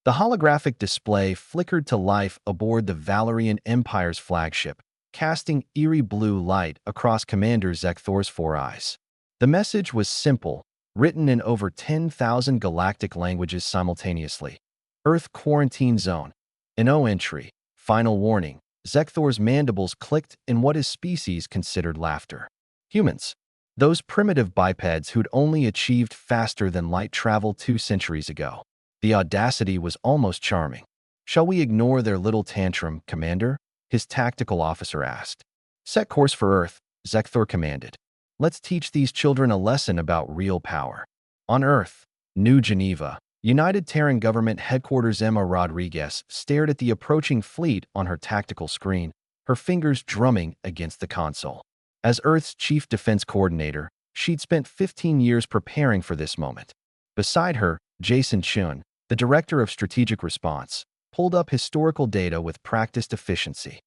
The holographic display flickered to life aboard the Valerian Empire's flagship, casting eerie blue light across Commander Zekthor's four eyes. The message was simple, written in over 10,000 galactic languages simultaneously. Earth Quarantine Zone. No entry. Final warning. Zekthor's mandibles clicked in what his species considered laughter. Humans. Those primitive bipeds who'd only achieved faster than light travel 2 centuries ago. The audacity was almost charming. "Shall we ignore their little tantrum, Commander?" his tactical officer asked. "Set course for Earth," Zekthor commanded. "Let's teach these children a lesson about real power." On Earth, New Geneva, United Terran Government Headquarters. Emma Rodriguez stared at the approaching fleet on her tactical screen, her fingers drumming against the console. As Earth's chief defense coordinator, she'd spent 15 years preparing for this moment. Beside her, Jason Chun, the director of strategic response, pulled up historical data with practiced efficiency.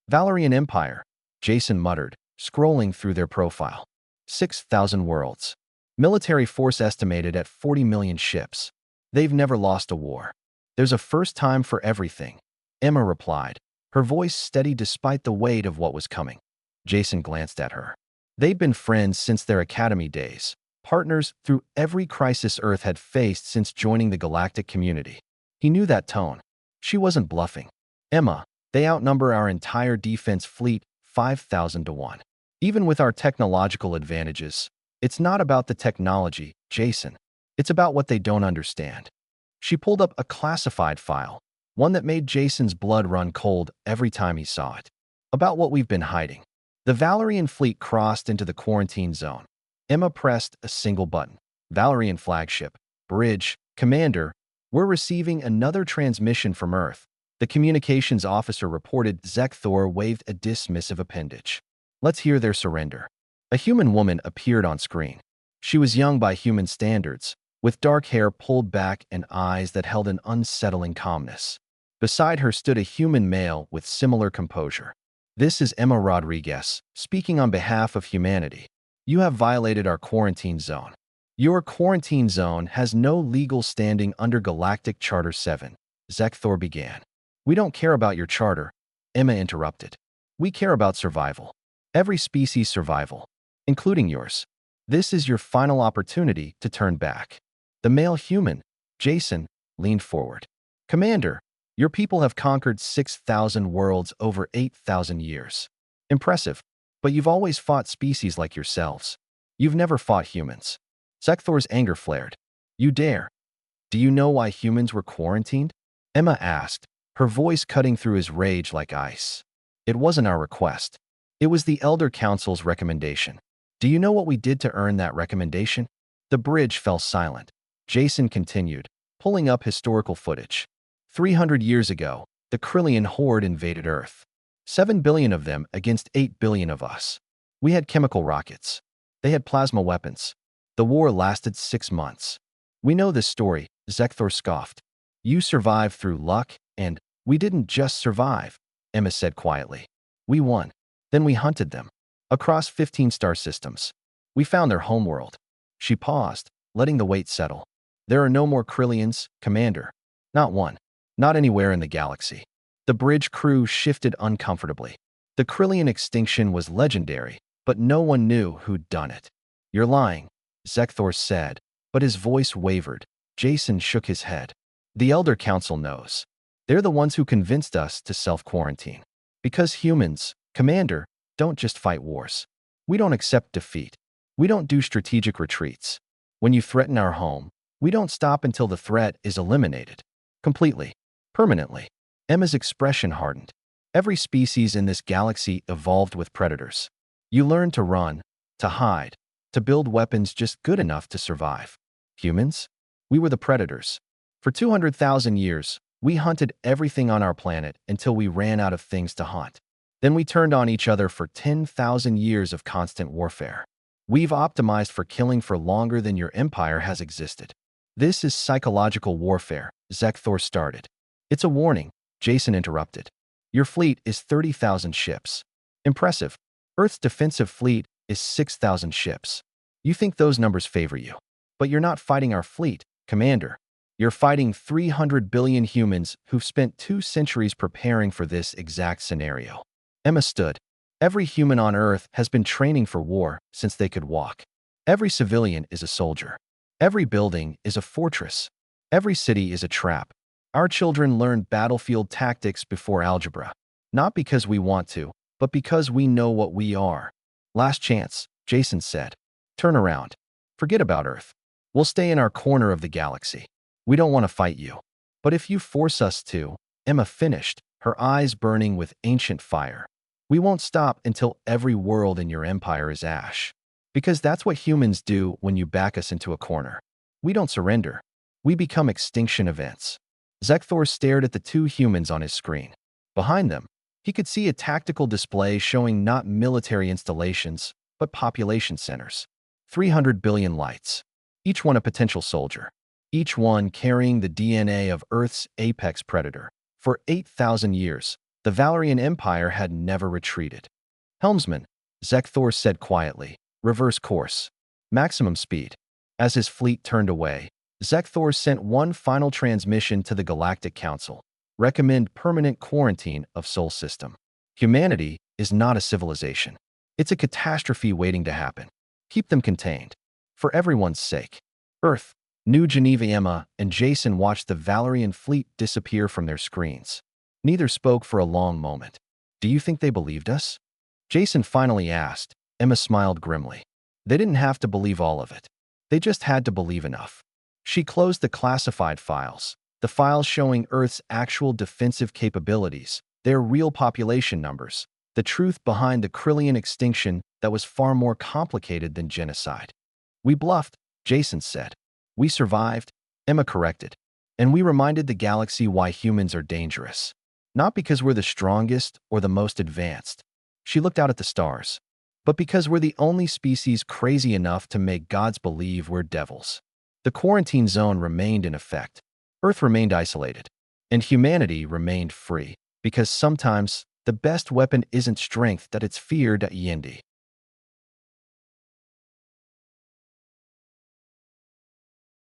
"Valerian Empire," Jason muttered, scrolling through their profile. 6,000 worlds. Military force estimated at 40 million ships. They've never lost a war. "There's a first time for everything," Emma replied, her voice steady despite the weight of what was coming. Jason glanced at her. They'd been friends since their academy days, partners through every crisis Earth had faced since joining the galactic community. He knew that tone. She wasn't bluffing. "Emma, they outnumber our entire defense fleet 5,000 to 1. Even with our technological advantages, it's not about the technology, Jason. It's about what they don't understand." She pulled up a classified file, one that made Jason's blood run cold every time he saw it. "About what we've been hiding." The Valerian fleet crossed into the quarantine zone. Emma pressed a single button. "Valerian flagship. Bridge. Commander, we're receiving another transmission from Earth." The communications officer reported. Zekthor waved a dismissive appendage. "Let's hear their surrender." A human woman appeared on screen. She was young by human standards, with dark hair pulled back and eyes that held an unsettling calmness. Beside her stood a human male with similar composure. "This is Emma Rodriguez, speaking on behalf of humanity. You have violated our quarantine zone. Your quarantine zone has no legal standing under Galactic Charter 7, Zekthor began. "We don't care about your charter," Emma interrupted. "We care about survival. Every species' survival, including yours. This is your final opportunity to turn back." The male human, Jason, leaned forward. "Commander, your people have conquered 6,000 worlds over 8,000 years. Impressive, but you've always fought species like yourselves. You've never fought humans." Zekthor's anger flared. "You dare? Do you know why humans were quarantined?" Emma asked, her voice cutting through his rage like ice. "It wasn't our request. It was the Elder Council's recommendation. Do you know what we did to earn that recommendation?" The bridge fell silent. Jason continued, pulling up historical footage. 300 years ago, the Krillian horde invaded Earth. 7 billion of them against 8 billion of us. We had chemical rockets. They had plasma weapons. The war lasted 6 months. "We know this story," Zekthor scoffed. "You survived through luck, and we didn't just survive," Emma said quietly. "We won. Then we hunted them. Across 15 star systems. We found their homeworld." She paused, letting the weight settle. "There are no more Krillians, Commander. Not one. Not anywhere in the galaxy." The bridge crew shifted uncomfortably. The Krillian extinction was legendary, but no one knew who'd done it. "You're lying," Zekthor said, but his voice wavered. Jason shook his head. "The Elder Council knows. They're the ones who convinced us to self-quarantine. Because humans, Commander, don't just fight wars. We don't accept defeat. We don't do strategic retreats. When you threaten our home, we don't stop until the threat is eliminated. Completely. Permanently." Emma's expression hardened. "Every species in this galaxy evolved with predators. You learn to run, to hide, to build weapons just good enough to survive. Humans? We were the predators. For 200,000 years, we hunted everything on our planet until we ran out of things to hunt. Then we turned on each other for 10,000 years of constant warfare. We've optimized for killing for longer than your empire has existed." "This is psychological warfare," Zekthor started. "It's a warning," Jason interrupted. "Your fleet is 30,000 ships. Impressive. Earth's defensive fleet is 6,000 ships. You think those numbers favor you. But you're not fighting our fleet, Commander. You're fighting 300 billion humans who've spent 2 centuries preparing for this exact scenario. Emma stood. Every human on Earth has been training for war since they could walk. Every civilian is a soldier. Every building is a fortress. Every city is a trap. Our children learn battlefield tactics before algebra. Not because we want to, but because we know what we are. Last chance, Jason said. Turn around. Forget about Earth. We'll stay in our corner of the galaxy. We don't want to fight you. But if you force us to, Emma finished, her eyes burning with ancient fire. We won't stop until every world in your empire is ash. Because that's what humans do when you back us into a corner. We don't surrender. We become extinction events. Zekthor stared at the 2 humans on his screen. Behind them, he could see a tactical display showing not military installations, but population centers. 300 billion lights. Each one a potential soldier. Each one carrying the DNA of Earth's apex predator. For 8,000 years, the Valerian Empire had never retreated. Helmsman, Zekthor said quietly, reverse course. Maximum speed. As his fleet turned away, Zekthor sent one final transmission to the Galactic Council. Recommend permanent quarantine of Sol system. Humanity is not a civilization. It's a catastrophe waiting to happen. Keep them contained. For everyone's sake. Earth, New Geneva. Emma and Jason watched the Valerian fleet disappear from their screens. Neither spoke for a long moment. Do you think they believed us? Jason finally asked. Emma smiled grimly. They didn't have to believe all of it. They just had to believe enough. She closed the classified files, the files showing Earth's actual defensive capabilities, their real population numbers, the truth behind the Krillian extinction that was far more complicated than genocide. We bluffed, Jason said. We survived, Emma corrected. And we reminded the galaxy why humans are dangerous. Not because we're the strongest or the most advanced. She looked out at the stars. But because we're the only species crazy enough to make gods believe we're devils. The quarantine zone remained in effect. Earth remained isolated. And humanity remained free. Because sometimes, the best weapon isn't strength, that it's fear. Yendi.